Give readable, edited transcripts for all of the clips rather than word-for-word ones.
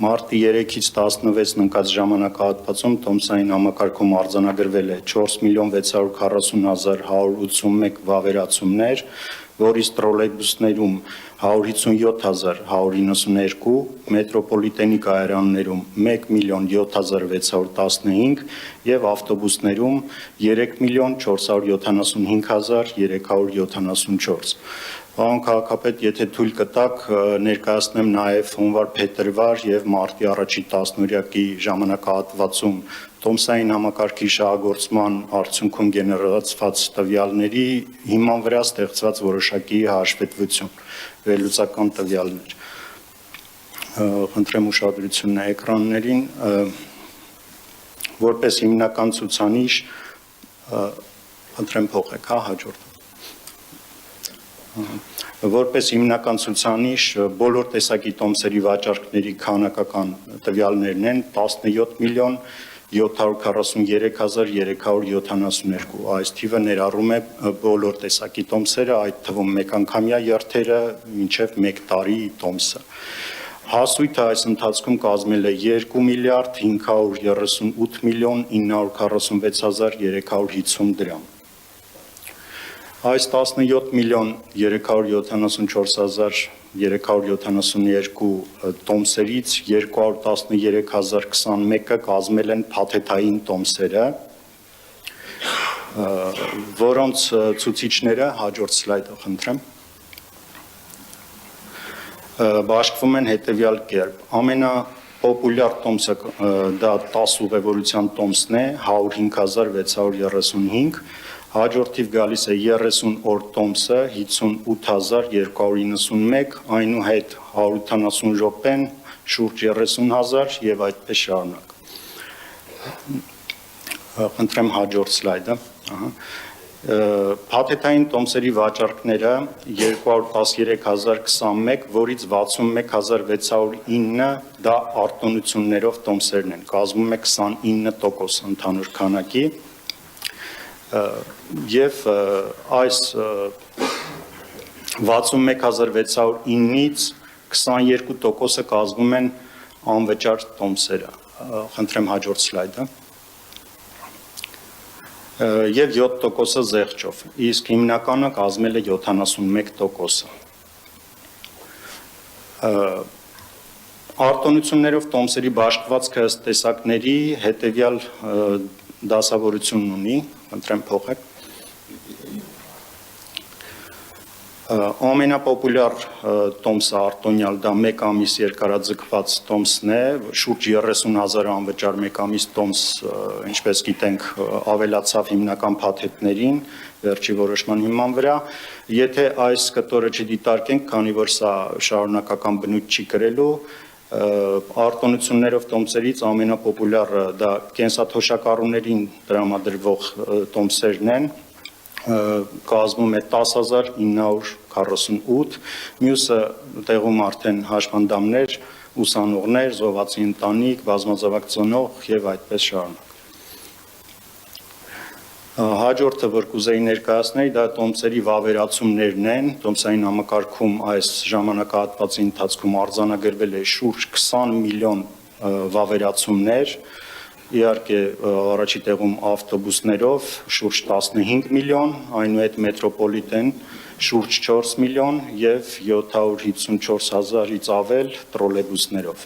Մարտի 3-ից 16-ն ընկած ժամանակահատվածում տոմսային համակարգում արձանագրվել է 4.640.181 վավերացումներ, որից տրոլեյբուսներում 157.192, մետրոպոլիտենի կայարաններում 1.007.615 և ավտոբուսներում 3.475.374։ Պարոն քաղաքապետ, եթե թույլ կտաք, ներկայացնեմ նաև հունվար-փետրվար և մարտի 1-ի 10-օրյակի ժամանակահատվածում տոմսային համակարգի շահագործման արդյունքում գեներացված տվյալների հիման վրա ստեղծված որոշակի հաշվետվություն, վերլուծական տվյալներ։ Խնդրեմ ուշադրությունն էկրաններին, որպես հիմնական ցուցանիշ, խնդրեմ փոխեք, հաջորդ։ Որպես հիմնական ցուցանիշ բոլոր տեսակի տոմսերի վաճառքների քանակական տվյալներն են 17.743.372, այս թիվը ներառում է բոլոր տեսակի տոմսերը, այդ թվում մեկանգամյա երթերը մինչև 1 տարի տոմսը։ Հասույթը այս ընթացքում կազմել է 2.538.946.350 դրամ։ Այս 17.374.372 տոմսերից 213.021-ը կազմել են փաթեթային տոմսերը, որոնց ցուցիչները, հաջորդ սլայդը խնդրեմ, բաշխվում են հետևյալ կերպ։ Ամենապոպուլյար տոմսը դա 10 ուղևորության տոմսն է, 105.635, հաջորդիվ գալիս է 30 օր տոմսը 58.291, այնուհետ 180 րոպեն շուրջ 30.000 և այդպես շարունակ։ Խնդրեմ հաջորդ սլայդը։ Փաթեթային տոմսերի վաճառքները 213.021, որից 61.609 դա արտոնություններով տոմսերն են, կազմում է 29% ընդհանուր քանակի, և այս 61.609-ից 22%-ը կազմում են անվճար տոմսերը։ Խնդրեմ հաջորդ սլայդը։ Եվ 7%-ը զեղչով, իսկ հիմնականը կազմել է 71%-ը։ Արտոնություններով տոմսերի բաշխվածքը ըստ տեսակների հետևյալ դասավորությունն ունի, խնդրեմ փոխեք։ Ամենապոպուլյար տոմսը արտոնյալ դա 1 ամիս երկարաձգված տոմսն է, շուրջ 30.000 անվճար 1 ամիս տոմս, ինչպես գիտենք, ավելացավ հիմնական փաթեթներին, վերջի որոշման հիման վրա։ Եթե այս կտորը չդիտարկենք, քանի որ սա շարունակական բնույթ չի կրելու, արտոնություններով տոմսերից ամենապոպուլյարը դա կենսաթոշակառուներին տրամադրվող տոմսերն են, կազմում է 10.948, մյուսը տեղում արդեն հաշմանդամներ, ուսանողներ, զովացի ընտանիք, բազմազավակ ծնող և այդպես շարունակ։ Հաջորդը, որ կուզեի ներկայացնել, դա տոմսերի վավերացումներն են, տոմսային համակարգում այս ժամանակահատվածի ընթացքում արձանագրվել է շուրջ 20 միլիոն վավերացումներ, իհարկե առաջի տեղում ավտոբուսներով շուրջ 15 միլիոն, այնուհետ մետրոպոլիտեն շուրջ 4 միլիոն և 754.000-ից ավել տրոլեյբուսներով։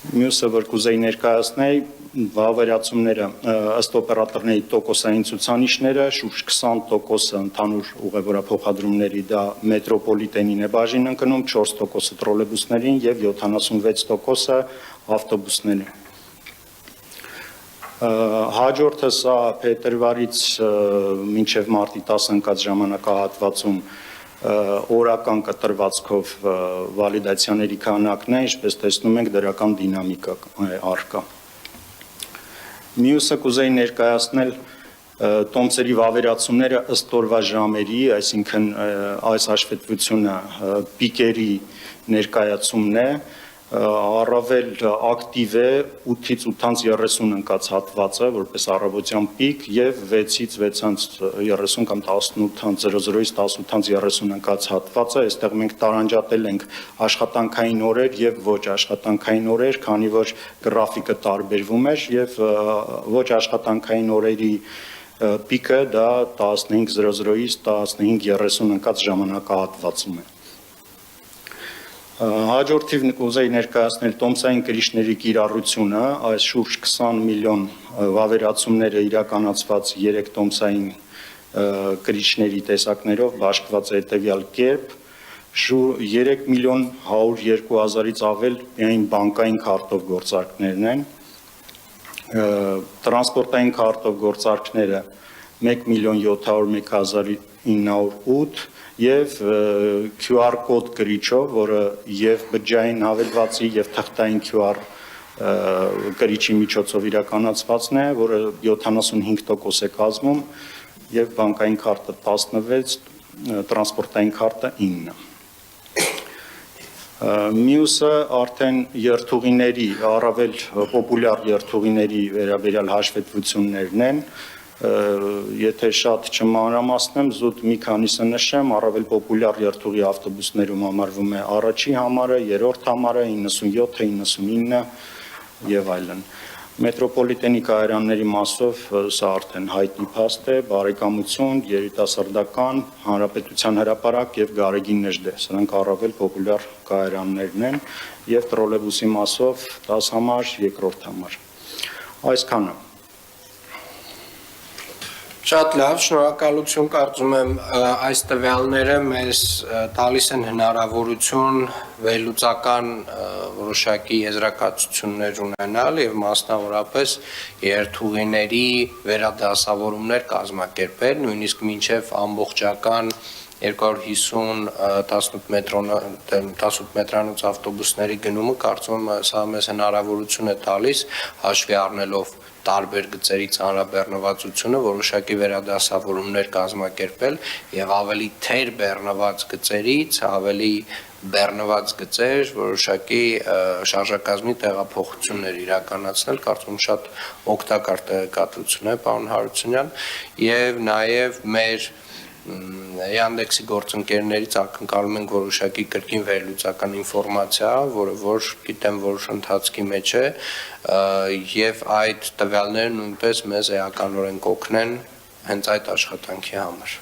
Մյուսը, որ կուզեի ներկայացնել, վավերացումները ըստ օպերատորների տոկոսային ցուցանիշները, շուրջ 20%-ը ընդհանուր ուղևորափոխադրումների դա մետրոպոլիտենին է բաժին ընկնում, 4%-ը տրոլեյբուսներին և 76%-ը ավտոբուսներին։ Հաջորդը սա փետրվարից մինչև մարտի 10 ընկած ժամանակահատվածում օրական կտրվածքով վալիդացիաների քանակն է, ինչպես տեսնում ենք, դրական դինամիկա է առկա։ Մյուսը կուզեի ներկայացնել տոմսերի վավերացումները ըստ օրվա ժամերի, այսինքն այս հաշվետվությունը պիկերի ներկայացումն է, առավել ակտիվ է 8-ից 8:30 ընկած հատվածը, որպես առավոտյան պիկ, եւ 6-ից 6:30 կամ 18:00-ից 18:30 ընկած հատվածը, այստեղ մենք տարանջատել ենք աշխատանքային օրեր եւ ոչ աշխատանքային օրեր, քանի որ գրաֆիկը տարբերվում էր եւ ոչ աշխատանքային օրերի պիկը դա 15:00-ից 15:30 ընկած ժամանակահատվածում է։ Հաջորդիվ կուզեի ներկայացնել տոմսային կրիչների կիրառությունը, այս շուրջ 20 միլիոն վավերացումները իրականացված 3 տոմսային կրիչների տեսակներով բաշխված է հետևյալ կերպ, 3 միլիոն 102 հազարից ավել միայն բանկային քարտով գործարքներն են, տրանսպորտային քարտով գործարքները 1 միլիոն 701 հազար 908 եւ QR կոդ կրիչով, որը եւ բջջային հավելվածի եւ թղթային QR կրիչի միջոցով իրականացվածն է, որը 75% է կազմում եւ բանկային քարտը 16, տրանսպորտային քարտը 9։ Մյուսը արդեն երթուղիների, առավել պոպուլյար երթուղիների վերաբերյալ հաշվետվություններն են, եթե շատ չմանրամասնեմ, զուտ մի քանիսը նշեմ, առավել պոպուլյար երթուղի ավտոբուսներում համարվում է առաջի համարը, երրորդ համարը, 97-ը, 99 եւ այլն։ Մետրոպոլիտենի կայարանների մասով սա արդեն հայտնի փաստ է, բարեկամություն, երիտասարդական, հանրապետության հրապարակ եւ Գարեգին Նժդե, սրանք առավել պոպուլյար կայարաններն են եւ տրոլեյբուսի մասով 10 համար, երկրորդ համար։ Այսքանը։ Շատ լավ, շնորհակալություն, կարծում եմ այս տվյալները մեզ տալիս են հնարավորություն վերլուծական որոշակի եզրակացություններ ունենալ եւ մասնավորապես երթուղիների վերադասավորումներ կազմակերպել, նույնիսկ մինչեւ ամբողջական 250 18 մետրանոց ավտոբուսների գնումը կարծում եմ սա մեզ հնարավորություն է տալիս հաշվի առնելով տարբեր գծերի ծանրաբեռնվածությունը որոշակի վերադասավորումներ կազմակերպել եւ ավելի թեր բեռնված գծերից ավելի բեռնված գծեր որոշակի շարժակազմի տեղափոխություններ իրականացնել կարծում շատ օգտակար տեղեկատվություն է պարոն Հարությունյան եւ նաեւ մեր Yandex-ի գործընկերներից ակնկալում ենք որոշակի կրկին վերլուծական ինֆորմացիա, որը որ գիտեմ որ ընթացքի մեջ է եւ այդ տվյալները նույնպես մեզ էականորեն կօգնեն հենց այդ աշխատանքի համար։